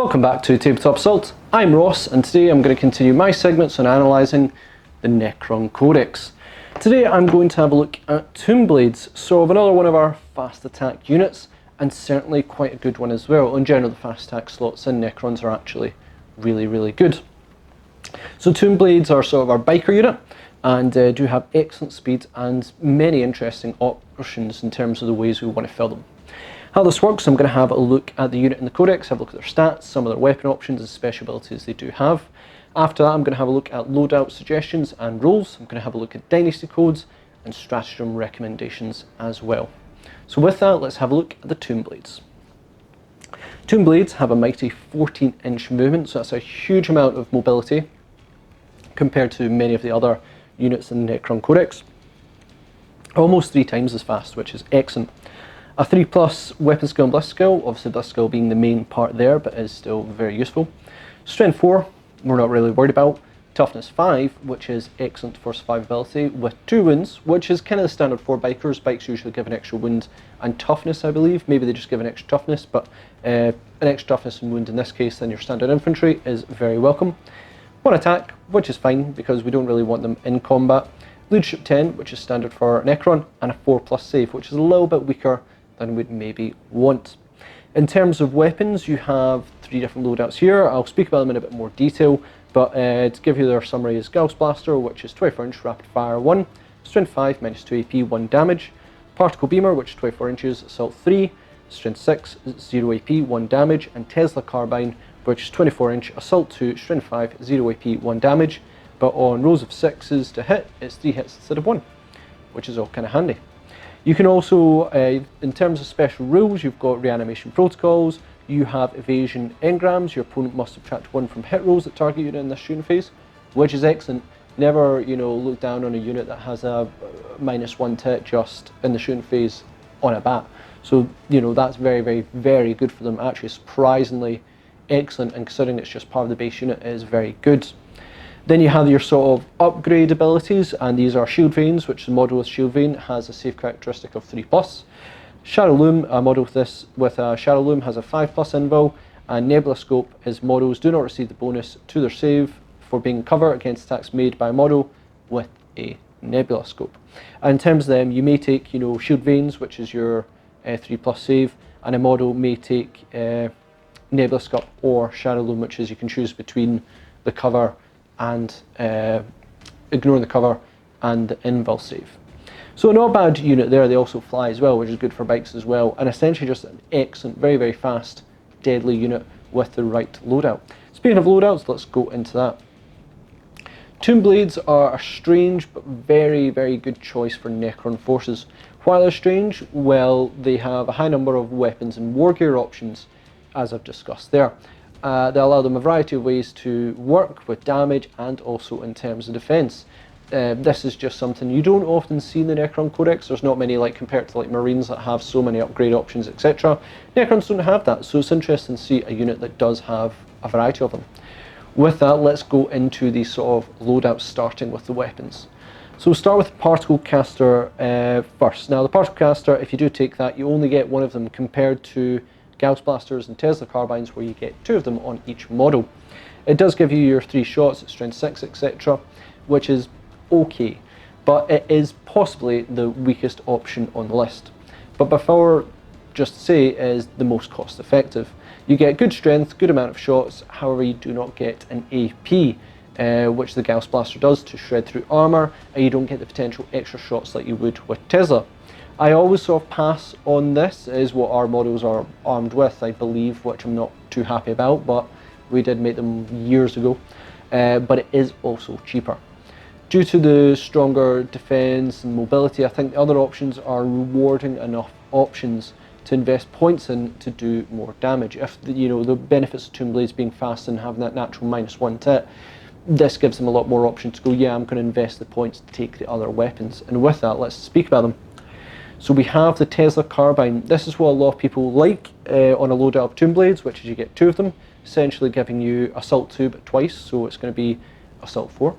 Welcome back to Tabletop Assault. I'm Ross, and today I'm going to continue my segments on analysing the Necron Codex. Today I'm going to have a look at Tomb Blades, so another one of our fast attack units, and certainly quite a good one as well. In general, the fast attack slots in Necrons are actually really good. So Tomb Blades are sort of our biker unit, and do have excellent speed and many interesting options in terms of the ways we want to fill them. How this works, I'm going to have a look at the unit in the Codex, have a look at their stats, some of their weapon options and special abilities they do have. After that, I'm going to have a look at loadout suggestions and rules. I'm going to have a look at dynasty codes and stratagem recommendations as well. So with that, let's have a look at the Tomb Blades. Tomb Blades have a mighty 14-inch movement, so that's a huge amount of mobility compared to many of the other units in the Necron Codex. Almost 3 times as fast, which is excellent. A 3+ weapon skill and bliss skill, obviously bliss skill being the main part there, but is still very useful. Strength 4, we're not really worried about. Toughness 5, which is excellent for survivability, with 2 wounds, which is kind of the standard for bikers. Bikes usually give an extra wound and toughness, I believe. Maybe they just give an extra toughness, but an extra toughness and wound in this case than your standard infantry is very welcome. 1 attack, which is fine because we don't really want them in combat. Leadership 10, which is standard for Necron, and a 4+ save, which is a little bit weaker than we'd maybe want. In terms of weapons, you have 3 different loadouts here. I'll speak about them in a bit more detail, but to give you their summary is Gauss Blaster, which is 24-inch rapid fire 1, strength 5, -2 AP, 1 damage. Particle Beamer, which is 24 inches, assault 3, strength 6, 0 AP, 1 damage. And Tesla Carbine, which is 24-inch, assault 2, strength 5, 0 AP, 1 damage. But on rolls of 6s to hit, it's 3 hits instead of 1, which is all kind of handy. You can also, in terms of special rules, you've got reanimation protocols, you have evasion engrams. Your opponent must subtract 1 from hit rolls that target unit in this shooting phase, which is excellent. Never, look down on a unit that has a -1 to hit just in the shooting phase on a bat. So, that's very good for them. Actually, surprisingly excellent, and considering it's just part of the base unit, it is very good. Then you have your sort of upgrade abilities, and these are Shield Veins, which the model with Shield Vein has a save characteristic of 3+. Shadow Loom, a model with a Shadow Loom has a 5+ invul, and Nebula Scope, his models do not receive the bonus to their save for being cover against attacks made by a model with a Nebula Scope. And in terms of them, you may take, Shield Veins, which is your 3+ save, and a model may take Nebula Scope or Shadow Loom, which is you can choose between the cover and ignoring the cover and the invul save. So not a bad unit there. They also fly as well, which is good for bikes as well, and essentially just an excellent, very fast, deadly unit with the right loadout. Speaking of loadouts, let's go into that. Tomb Blades are a strange but very good choice for Necron forces. Why they're strange? Well, they have a high number of weapons and war gear options, as I've discussed there. They allow them a variety of ways to work with damage and also in terms of defense. This is just something you don't often see in the Necron Codex. There's not many, compared to Marines that have so many upgrade options, etc. Necrons don't have that, so it's interesting to see a unit that does have a variety of them. With that, let's go into the sort of loadouts, starting with the weapons. So we'll start with the Particle Caster first. Now the Particle Caster, if you do take that, you only get 1 of them compared to Gauss Blasters and Tesla Carbines, where you get 2 of them on each model. It does give you your 3 shots at strength 6, etc., which is okay, but it is possibly the weakest option on the list. But before, just to say, it is the most cost effective. You get good strength, good amount of shots, however you do not get an AP, which the Gauss Blaster does to shred through armour, and you don't get the potential extra shots like you would with Tesla. I always sort of pass on this. It is what our models are armed with, I believe, which I'm not too happy about, but we did make them years ago. But it is also cheaper. Due to the stronger defense and mobility, I think the other options are rewarding enough options to invest points in to do more damage. If the benefits of Tomb Blades being fast and having that natural -1 to hit, this gives them a lot more options to go, yeah, I'm going to invest the points to take the other weapons. And with that, let's speak about them. So we have the Tesla Carbine. This is what a lot of people like on a loadout of Tomb Blades, which is you get 2 of them, essentially giving you Assault 2 but twice, so it's going to be Assault 4.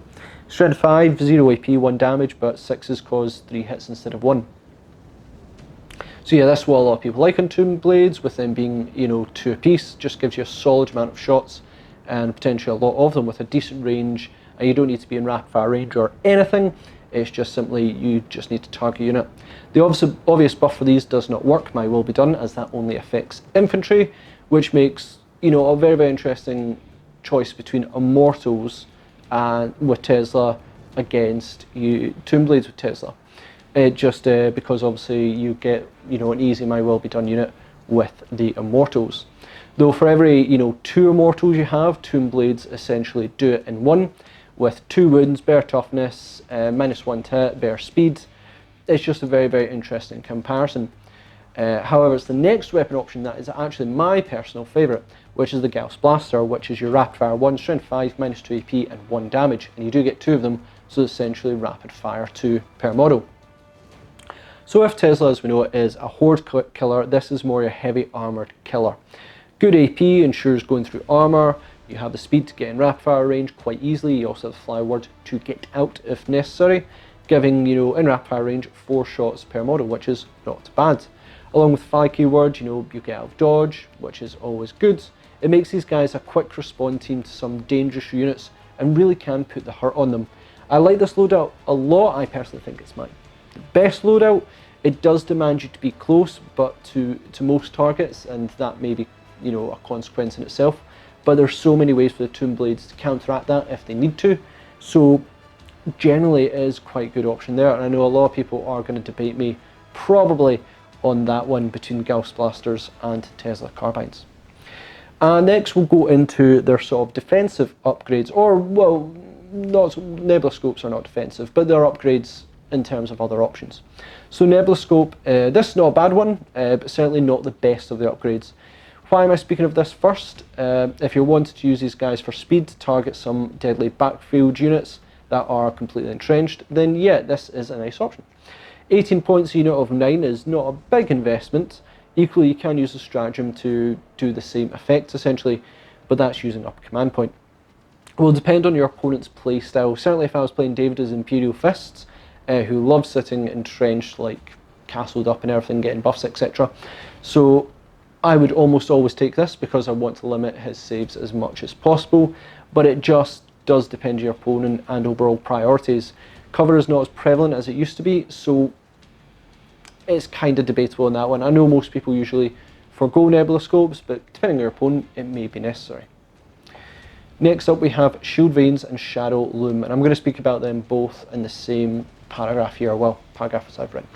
Strength 5, 0 AP, 1 damage, but 6s cause 3 hits instead of 1. So yeah, that's what a lot of people like on Tomb Blades, with them being, you know, 2 apiece. Just gives you a solid amount of shots, and potentially a lot of them with a decent range, and you don't need to be in rapid fire range or anything. It's just simply, you just need to target a unit. The obvious buff for these does not work, my will be done, as that only affects infantry, which makes, you know, a very, very interesting choice between Immortals and with Tesla against Tomb Blades with Tesla. Just because obviously you get, you know, an easy my will be done unit with the Immortals. Though for every, you know, 2 Immortals you have, Tomb Blades essentially do it in 1, with 2 wounds, better toughness, -1 to hit, better speed. It's just a very, very interesting comparison. However, it's the next weapon option that is actually my personal favourite, which is the Gauss Blaster, which is your rapid fire 1, strength 5, -2 AP and 1 damage, and you do get 2 of them, so essentially rapid fire 2 per model. So if Tesla, as we know, is a horde killer, this is more your heavy armoured killer. Good AP ensures going through armour, you have the speed to get in rapid fire range quite easily, you also have the fly word to get out if necessary, giving, you know, in rapid fire range 4 shots per model, which is not bad. Along with 5 keywords, you know, you get out of dodge, which is always good. It makes these guys a quick respawn team to some dangerous units and really can put the hurt on them. I like this loadout a lot. I personally think it's my best loadout. It does demand you to be close, but to most targets, and that may be, you know, a consequence in itself. But there's so many ways for the Tomb Blades to counteract that if they need to. So generally it is quite a good option there, and I know a lot of people are going to debate me probably on that one between Gauss Blasters and Tesla Carbines. Next we'll go into their sort of defensive upgrades, or, well, not Nebula Scopes are not defensive, but they're upgrades in terms of other options. So Nebula Scope, this is not a bad one, but certainly not the best of the upgrades. Why am I speaking of this first? If you're wanting to use these guys for speed to target some deadly backfield units that are completely entrenched, then yeah, this is a nice option. 18 points a unit of 9 is not a big investment. Equally, you can use the stratagem to do the same effect essentially, but that's using up a command point. It will depend on your opponent's playstyle. Certainly if I was playing David as Imperial Fists, who loves sitting entrenched, like castled up and everything, getting buffs, etc. So I would almost always take this because I want to limit his saves as much as possible, but it just does depend on your opponent and overall priorities. Cover is not as prevalent as it used to be, so it's kind of debatable on that one. I know most people usually forgo Nebula Scopes, but depending on your opponent, it may be necessary. Next up we have Shield Veins and Shadow Loom, and I'm going to speak about them both in the same paragraph here, well, paragraph as I've written.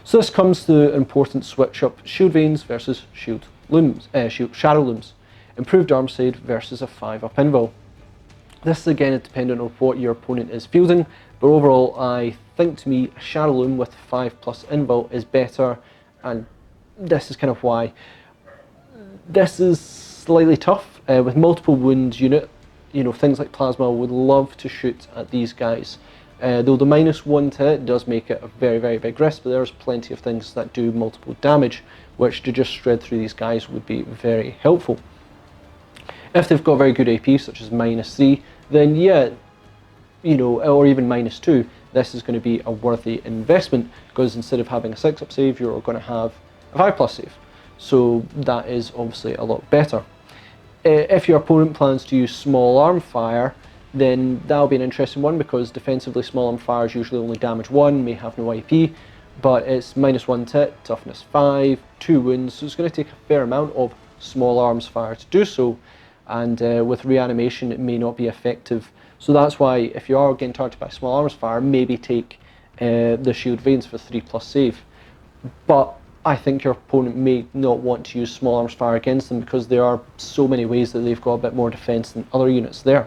So this comes to the important switch up: Shield Veins versus Shadow Looms. Improved arm save versus a 5-up invul. This is again dependent on what your opponent is fielding, but overall I think to me a Shadow Loom with 5+ invul is better, and this is kind of why. This is slightly tough. With multiple wounds unit, you know, things like Plasma would love to shoot at these guys. Though the -1 to hit does make it a very, very big risk, but there's plenty of things that do multiple damage, which to just shred through these guys would be very helpful. If they've got very good AP, such as -3, then yeah, you know, or even -2, this is going to be a worthy investment, because instead of having a 6-up save, you're going to have a 5+ save. So that is obviously a lot better. If your opponent plans to use small arm fire, then that'll be an interesting one, because defensively small arm fire is usually only damage 1, may have no AP, but it's -1 to hit, toughness 5, 2 wounds, so it's going to take a fair amount of small arms fire to do so, and with reanimation it may not be effective. So that's why if you are getting targeted by small arms fire, maybe take the Shield Veins for 3+ save. But I think your opponent may not want to use small arms fire against them, because there are so many ways that they've got a bit more defense than other units there.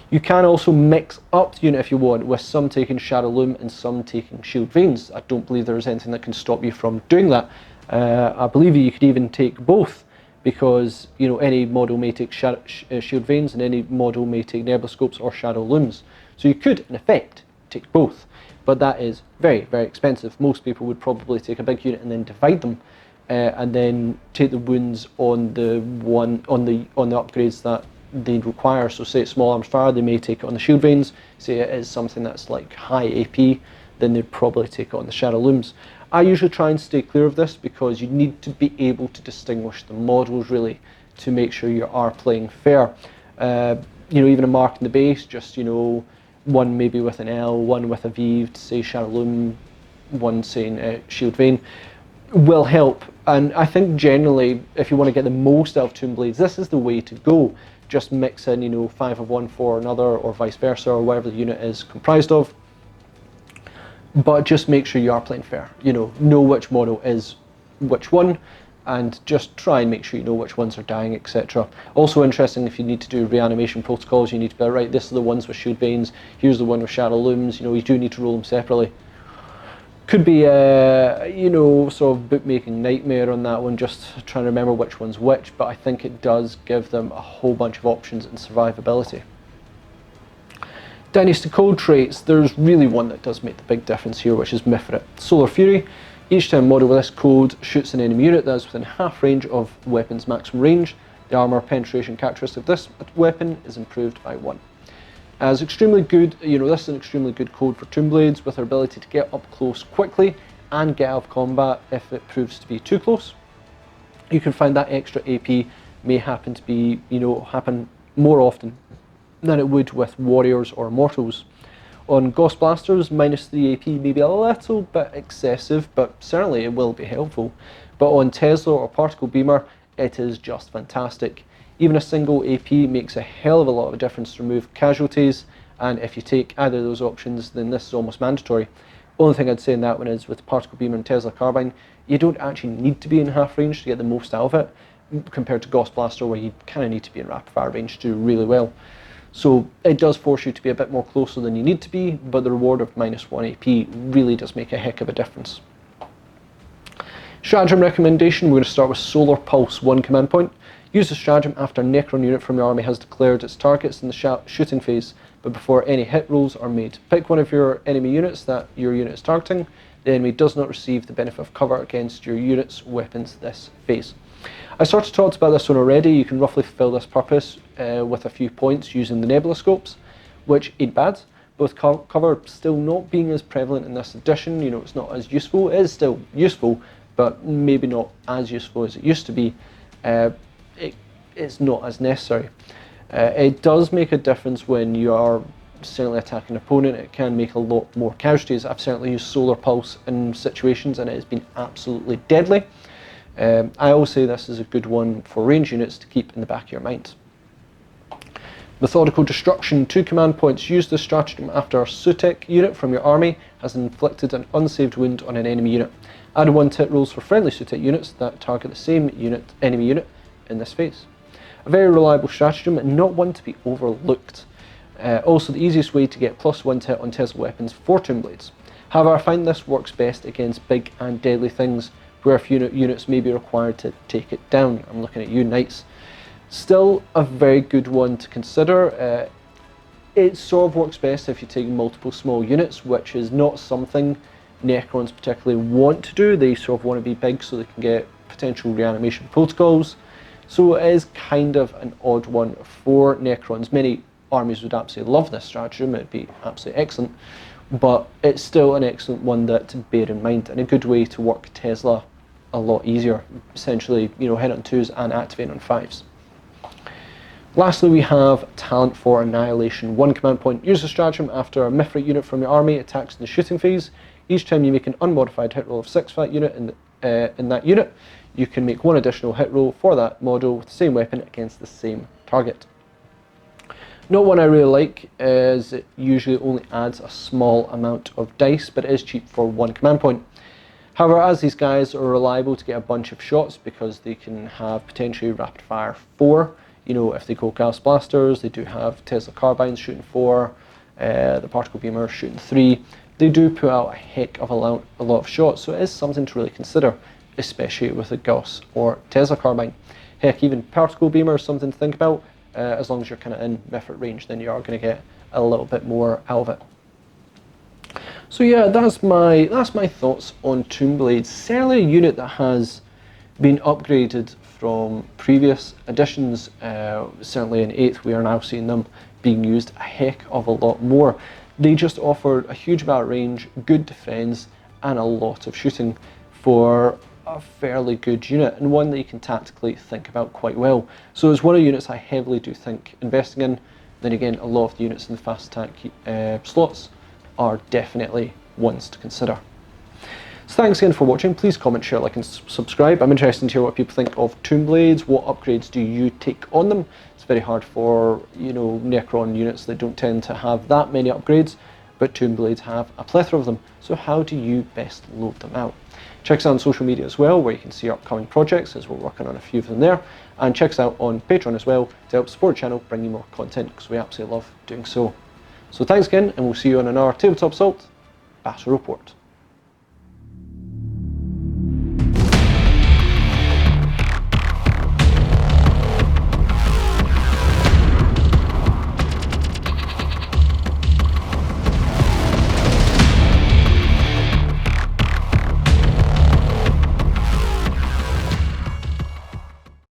You can also mix up the unit if you want, with some taking Shadow Loom and some taking Shield Veins. I don't believe there's anything that can stop you from doing that. I believe you could even take both, because you know any model may take Shield Veins and any model may take Nebula Scopes or Shadow Looms. So you could, in effect, take both, but that is very, very expensive. Most people would probably take a big unit and then divide them, and then take the wounds on the upgrades that they require. So say it's small arms fire, they may take it on the Shield Veins. Say it is something that's like high AP, then they'd probably take it on the Shadow Looms. I usually try and stay clear of this because you need to be able to distinguish the models really to make sure you are playing fair. Even a mark in the base, just, one maybe with an L, one with a V, say Shadowloom, one saying Shield Vein, will help. And I think generally, if you want to get the most out of Tomb Blades, this is the way to go. Just mix in, 5 of one for another, or vice versa, or whatever the unit is comprised of. But just make sure you are playing fair. Know which model is which one, and just try and make sure you know which ones are dying, etc. Also interesting, if you need to do reanimation protocols, you need to be right, this are the ones with Shield Veins, here's the one with Shadow Looms, you do need to roll them separately. Could be sort of bookmaking nightmare on that one, just trying to remember which one's which, but I think it does give them a whole bunch of options and survivability. Dynasty Code traits, there's really one that does make the big difference here, which is Mithrit. Solar Fury. Each time a model with this code shoots an enemy unit that is within half range of the weapon's maximum range, the armor penetration characteristic of this weapon is improved by 1. As extremely good, this is an extremely good code for Tomb Blades with their ability to get up close quickly and get out of combat if it proves to be too close. You can find that extra AP may happen to be, happen more often than it would with Warriors or Immortals. On Ghost Blasters, -3 AP may be a little bit excessive, but certainly it will be helpful. But on Tesla or Particle Beamer, it is just fantastic. Even a single AP makes a hell of a lot of difference to remove casualties, and if you take either of those options, then this is almost mandatory. Only thing I'd say in that one is with Particle Beamer and Tesla Carbine, you don't actually need to be in half range to get the most out of it, compared to Ghost Blaster, where you kind of need to be in rapid fire range to do really well. So it does force you to be a bit more closer than you need to be, but the reward of -1 AP really does make a heck of a difference. Stratagem recommendation, we're going to start with Solar Pulse 1 command point. Use the stratagem after a Necron unit from your army has declared its targets in the shooting phase, but before any hit rolls are made. Pick one of your enemy units that your unit is targeting. The enemy does not receive the benefit of cover against your unit's weapons this phase. I sort of talked about this one already. You can roughly fulfill this purpose with a few points using the Nebula Scopes, which ain't bad. But with cover still not being as prevalent in this edition, it's not as useful. It is still useful, but maybe not as useful as it used to be. It's not as necessary. It does make a difference when you are certainly attacking an opponent. It can make a lot more casualties. I've certainly used Solar Pulse in situations and it has been absolutely deadly. I always say this is a good one for range units to keep in the back of your mind. Methodical Destruction, 2 command points. Use this stratagem after a Sutek unit from your army has inflicted an unsaved wound on an enemy unit. Add 1 hit rolls for friendly Sutek units that target the same enemy unit in this phase. A very reliable stratagem and not one to be overlooked. Also the easiest way to get +1 hit on Tesla weapons for Tomb Blades. However, I find this works best against big and deadly things where a few units may be required to take it down. I'm looking at you, Knights. Still a very good one to consider. It sort of works best if you take multiple small units, which is not something Necrons particularly want to do. They sort of want to be big so they can get potential reanimation protocols. So it is kind of an odd one for Necrons. Many armies would absolutely love this stratagem, it'd be absolutely excellent, but it's still an excellent one that to bear in mind and a good way to work Tesla a lot easier. Essentially, hit on 2s and activate on 5s. Lastly, we have Talent for Annihilation, 1 command point. Use the stratagem after a Mithrit unit from your army attacks in the shooting phase. Each time you make an unmodified hit roll of 6 for that unit in that unit, you can make 1 additional hit roll for that model with the same weapon against the same target. Not one I really like, as it usually only adds a small amount of dice, but it is cheap for 1 command point. However, as these guys are reliable to get a bunch of shots because they can have potentially rapid fire 4, if they go Gas Blasters, they do have Tesla Carbines shooting 4, the Particle Beamer shooting 3. They do put out a heck of a lot of shots, so it is something to really consider, especially with a Gauss or Tesla Carbine. Heck, even Particle Beamer is something to think about. As long as you're kind of in Mithrit range, then you are going to get a little bit more out of it. So yeah, that's my thoughts on Tomb Blades. Certainly a unit that has been upgraded from previous editions. Certainly in 8th, we are now seeing them being used a heck of a lot more. They just offered a huge amount of range, good defense, and a lot of shooting for a fairly good unit, and one that you can tactically think about quite well. So it's one of the units I heavily do think investing in. Then again, a lot of the units in the fast attack slots are definitely ones to consider. So thanks again for watching. Please comment, share, like and subscribe. I'm interested to hear what people think of Tomb Blades. What upgrades do you take on them? It's very hard for, Necron units that don't tend to have that many upgrades, but Tomb Blades have a plethora of them. So how do you best load them out? Check us out on social media as well, where you can see our upcoming projects, as we're working on a few of them there. And check us out on Patreon as well to help support the channel, bring you more content, because we absolutely love doing so. So thanks again, and we'll see you on another Tabletop Assault Battle Report.